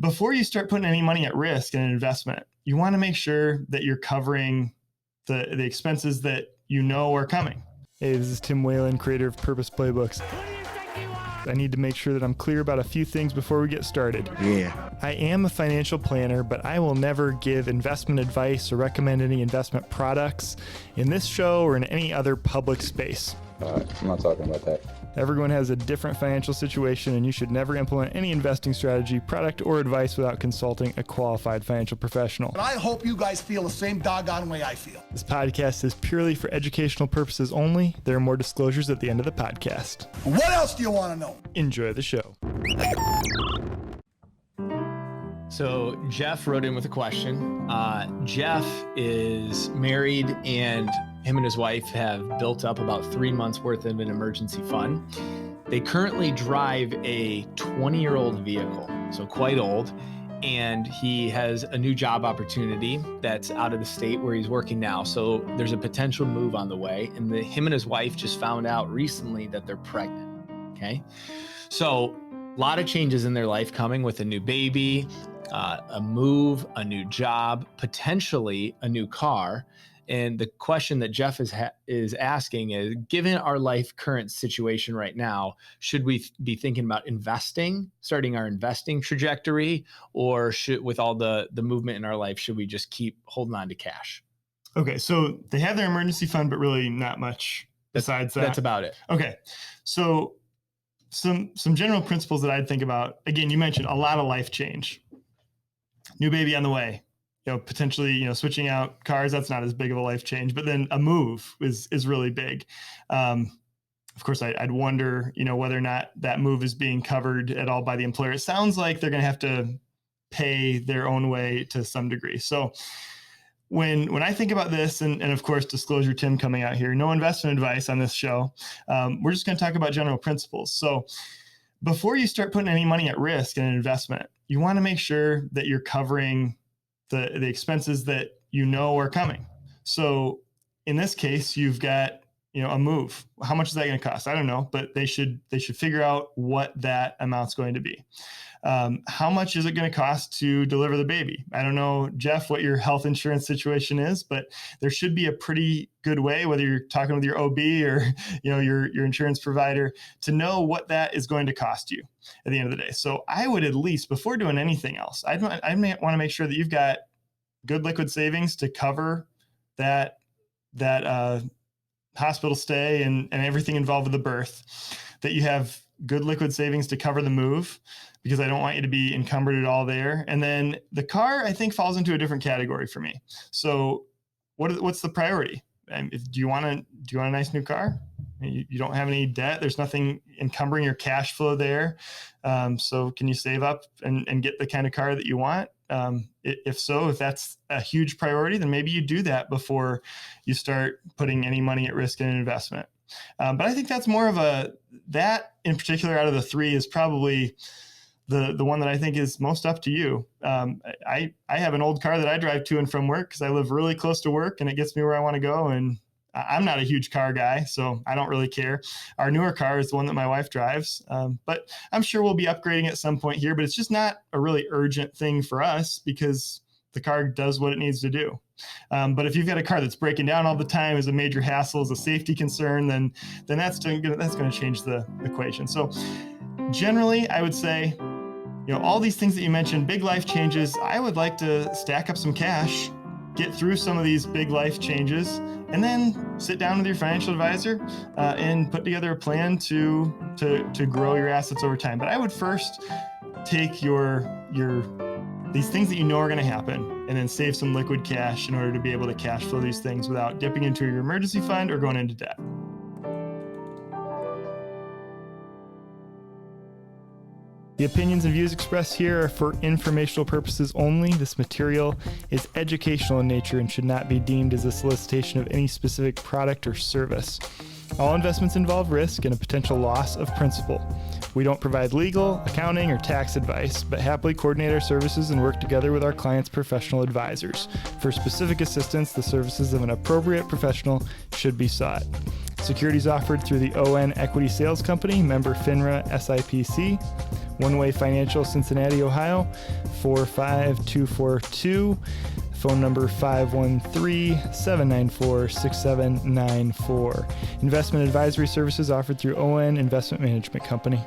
before you start putting any money at risk in an investment, you want to make sure that you're covering the expenses that you know are coming. Hey, this is Tim Whalen, creator of Purpose Playbooks. I need to make sure that I'm clear about a few things before we get started. Yeah. I am a financial planner, but I will never give investment advice or recommend any investment products in this show or in any other public space. I'm not talking about that. Everyone has a different financial situation, and you should never implement any investing strategy, product, or advice without consulting a qualified financial professional. And I hope you guys feel the same doggone way I feel. This podcast is purely for educational purposes only. There are more disclosures at the end of the podcast. What else do you want to know? Enjoy the show. So Jeff wrote in with a question. Jeff is married, and him and his wife have built up about 3 months worth of an emergency fund. They currently drive a 20-year-old vehicle, so quite old, and he has a new job opportunity that's out of the state where he's working now. So there's a potential move on the way, and him and his wife just found out recently that they're pregnant, okay? So a lot of changes in their life coming with a new baby, a move, a new job, potentially a new car. And the question that Jeff is asking is, given our life current situation right now, should we be thinking about starting our investing trajectory, or with all the movement in our life, should we just keep holding on to cash? Okay, so they have their emergency fund, but really not much besides that. That's about it. Okay, so some general principles that I'd think about. Again, you mentioned a lot of life change. New baby on the way. Potentially, switching out cars, that's not as big of a life change, but then a move is really big. Of course, I'd wonder, whether or not that move is being covered at all by the employer. It sounds like they're going to have to pay their own way to some degree. So when I think about this, and of course, disclosure, Tim coming out here, no investment advice on this show. We're just going to talk about general principles. So before you start putting any money at risk in an investment, you want to make sure that you're covering the expenses that you know are coming. So in this case, you've got a move. How much is that going to cost? I don't know, but they should figure out what that amount's going to be. How much is it going to cost to deliver the baby? I don't know, Jeff, what your health insurance situation is, but there should be a pretty good way, whether you're talking with your OB or your insurance provider, to know what that is going to cost you at the end of the day. So I would, at least before doing anything else, I may want to make sure that you've got good liquid savings to cover that hospital stay and everything involved with the birth, that you have good liquid savings to cover the move, because I don't want you to be encumbered at all there. And then the car, I think, falls into a different category for me. So what's the priority? Do you want a nice new car? You don't have any debt. There's nothing encumbering your cash flow there. So can you save up and get the kind of car that you want? If that's a huge priority, then maybe you do that before you start putting any money at risk in an investment. But I think that's more of that in particular out of the three is probably the one that I think is most up to you. I have an old car that I drive to and from work because I live really close to work and it gets me where I want to go. And I'm not a huge car guy, so I don't really care. Our newer car is the one that my wife drives, but I'm sure we'll be upgrading at some point here, but it's just not a really urgent thing for us because the car does what it needs to do. But if you've got a car that's breaking down all the time, is a major hassle, is a safety concern, then that's going to change the equation. So generally, I would say, all these things that you mentioned, big life changes, I would like to stack up some cash, get through some of these big life changes, and then sit down with your financial advisor and put together a plan to grow your assets over time. But I would first take these things that you know are going to happen and then save some liquid cash in order to be able to cash flow these things without dipping into your emergency fund or going into debt. The opinions and views expressed here are for informational purposes only. This material is educational in nature and should not be deemed as a solicitation of any specific product or service. All investments involve risk and a potential loss of principal. We don't provide legal, accounting, or tax advice, but happily coordinate our services and work together with our clients' professional advisors. For specific assistance, the services of an appropriate professional should be sought. Securities offered through the ON Equity Sales Company, member FINRA SIPC. One Way Financial, Cincinnati, Ohio, 45242. Phone number 513-794-6794. Investment advisory services offered through ON Investment Management Company.